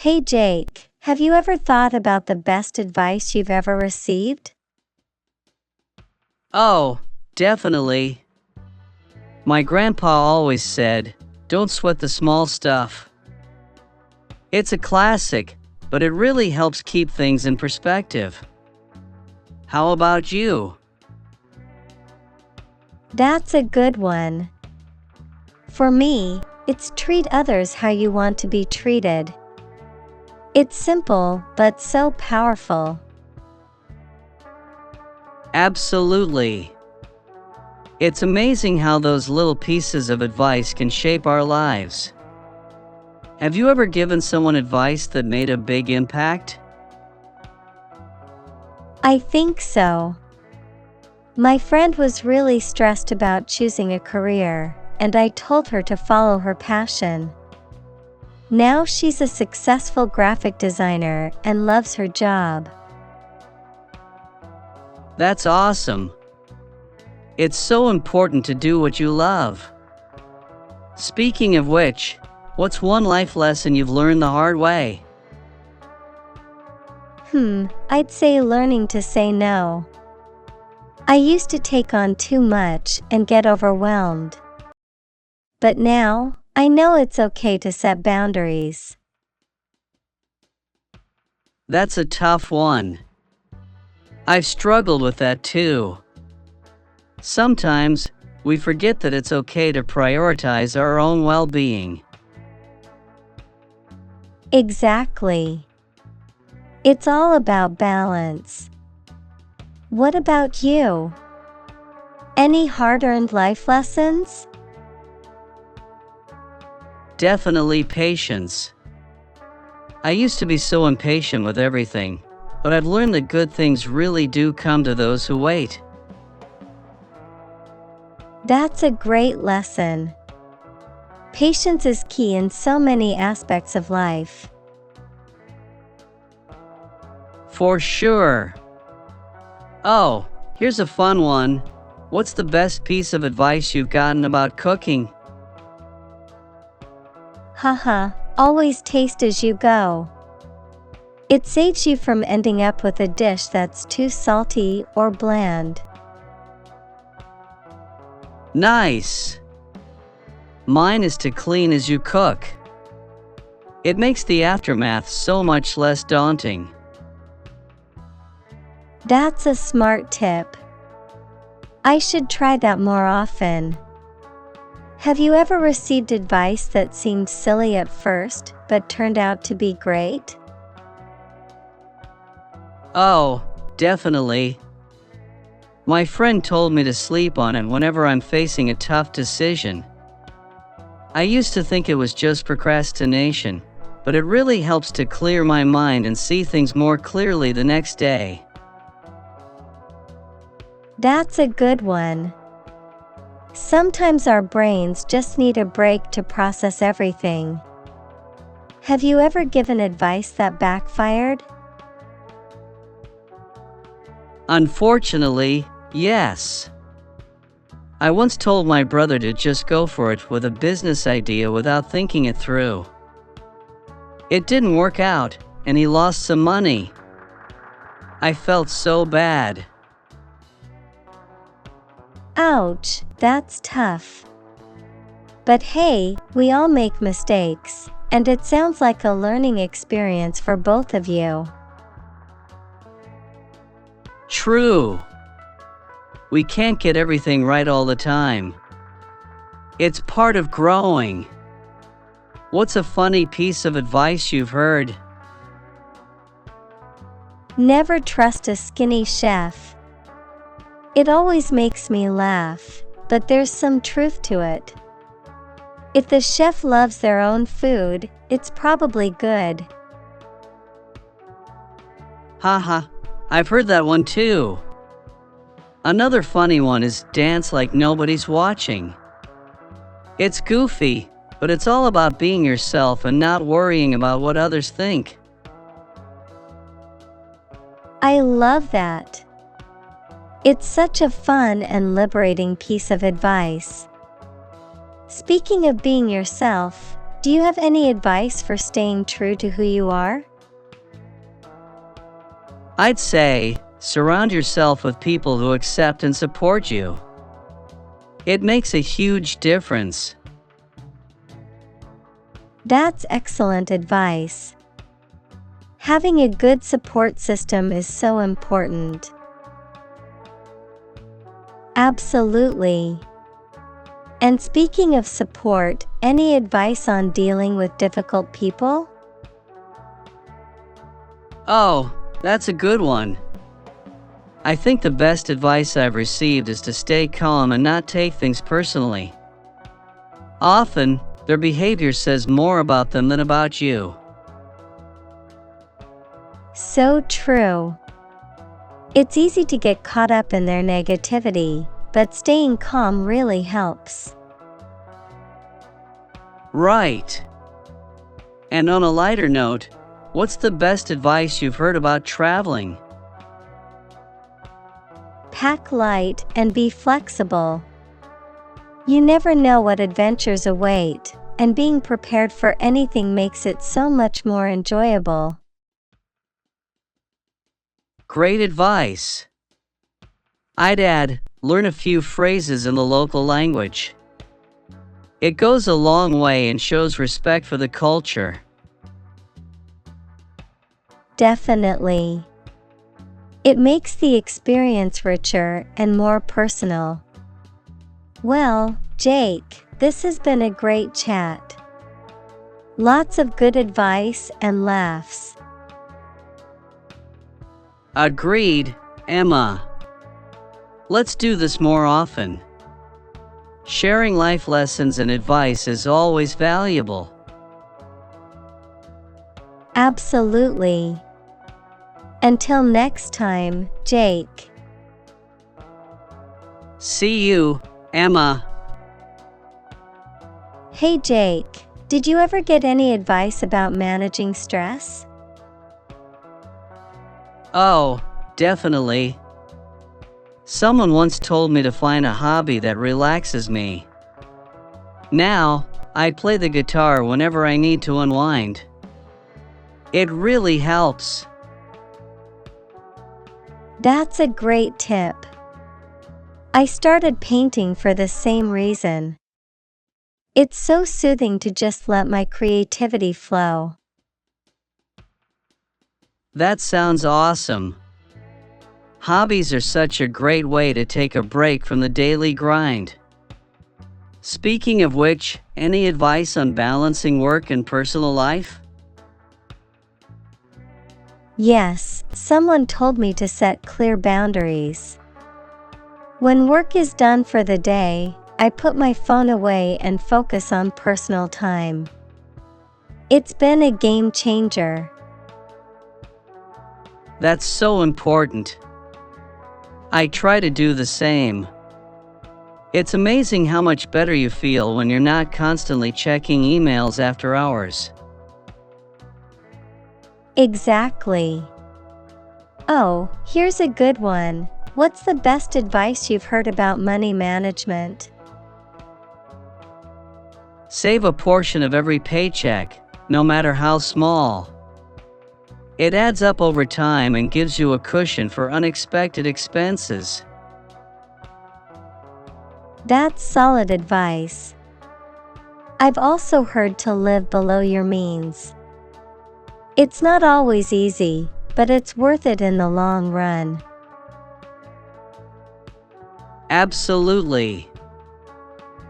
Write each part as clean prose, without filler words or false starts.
Hey Jake, have you ever thought about the best advice you've ever received? Oh, definitely. My grandpa always said, don't sweat the small stuff. It's a classic, but it really helps keep things in perspective. How about you? That's a good one. For me, it's treat others how you want to be treated. It's simple, but so powerful. Absolutely. It's amazing how those little pieces of advice can shape our lives. Have you ever given someone advice that made a big impact? I think so. My friend was really stressed about choosing a career, and I told her to follow her passion. Now she's a successful graphic designer and loves her job. That's awesome. It's so important to do what you love. Speaking of which, what's one life lesson you've learned the hard way? I'd say learning to say no. I used to take on too much and get overwhelmed. But now, I know it's okay to set boundaries. That's a tough one. I've struggled with that too. Sometimes, we forget that it's okay to prioritize our own well-being. Exactly. It's all about balance. What about you? Any hard-earned life lessons? Definitely patience. I used to be so impatient with everything, but I've learned that good things really do come to those who wait. That's a great lesson. Patience is key in so many aspects of life. For sure. Oh, here's a fun one. What's the best piece of advice you've gotten about cooking? Haha, always taste as you go. It saves you from ending up with a dish that's too salty or bland. Nice. Mine is to clean as you cook. It makes the aftermath so much less daunting. That's a smart tip. I should try that more often. Have you ever received advice that seemed silly at first, but turned out to be great? Oh, definitely. My friend told me to sleep on it whenever I'm facing a tough decision. I used to think it was just procrastination, but it really helps to clear my mind and see things more clearly the next day. That's a good one. Sometimes our brains just need a break to process everything. Have you ever given advice that backfired? Unfortunately, yes. I once told my brother to just go for it with a business idea without thinking it through. It didn't work out, and he lost some money. I felt so bad. Ouch, that's tough. But hey, we all make mistakes, and it sounds like a learning experience for both of you. True. We can't get everything right all the time. It's part of growing. What's a funny piece of advice you've heard? Never trust a skinny chef. It always makes me laugh, but there's some truth to it. If the chef loves their own food, it's probably good. Haha, I've heard that one too. Another funny one is dance like nobody's watching. It's goofy, but it's all about being yourself and not worrying about what others think. I love that. It's such a fun and liberating piece of advice. Speaking of being yourself, Do you have any advice for staying true to who you are? I'd say, surround yourself with people who accept and support you. It makes a huge difference. That's excellent advice. Having a good support system is so important. Absolutely. And speaking of support, any advice on dealing with difficult people? Oh, that's a good one. I think the best advice I've received is to stay calm and not take things personally. Often, their behavior says more about them than about you. So true. It's easy to get caught up in their negativity, but staying calm really helps. Right. And on a lighter note, what's the best advice you've heard about traveling? Pack light and be flexible. You never know what adventures await, and being prepared for anything makes it so much more enjoyable. Great advice. I'd add, learn a few phrases in the local language. It goes a long way and shows respect for the culture. Definitely. It makes the experience richer and more personal. Well, Jake, this has been a great chat. Lots of good advice and laughs. Agreed, Emma. Let's do this more often. Sharing life lessons and advice is always valuable. Absolutely. Until next time, Jake. See you, Emma. Hey Jake, did you ever get any advice about managing stress? Oh, definitely. Someone once told me to find a hobby that relaxes me. Now, I play the guitar whenever I need to unwind. It really helps. That's a great tip. I started painting for the same reason. It's so soothing to just let my creativity flow. That sounds awesome. Hobbies are such a great way to take a break from the daily grind. Speaking of which, any advice on balancing work and personal life? Yes, someone told me to set clear boundaries. When work is done for the day, I put my phone away and focus on personal time. It's been a game changer. That's so important. I try to do the same. It's amazing how much better you feel when you're not constantly checking emails after hours. Exactly. Oh, here's a good one. What's the best advice you've heard about money management? Save a portion of every paycheck, no matter how small. It adds up over time and gives you a cushion for unexpected expenses. That's solid advice. I've also heard to live below your means. It's not always easy, but it's worth it in the long run. Absolutely.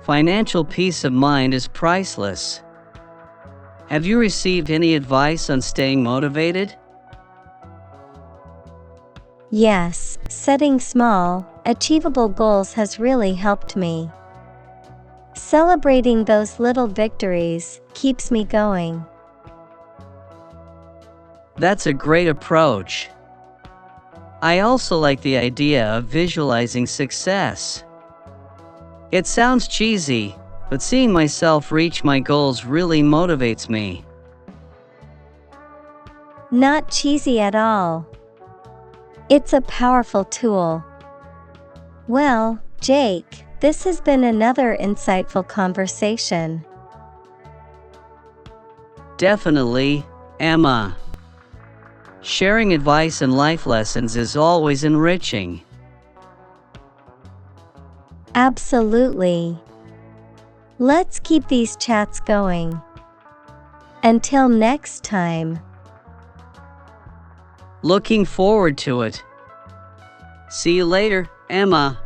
Financial peace of mind is priceless. Have you received any advice on staying motivated? Yes, setting small, achievable goals has really helped me. Celebrating those little victories keeps me going. That's a great approach. I also like the idea of visualizing success. It sounds cheesy, but seeing myself reach my goals really motivates me. Not cheesy at all. It's a powerful tool. Well, Jake, this has been another insightful conversation. Definitely, Emma. Sharing advice and life lessons is always enriching. Absolutely. Let's keep these chats going. Until next time. Looking forward to it. See you later, Emma.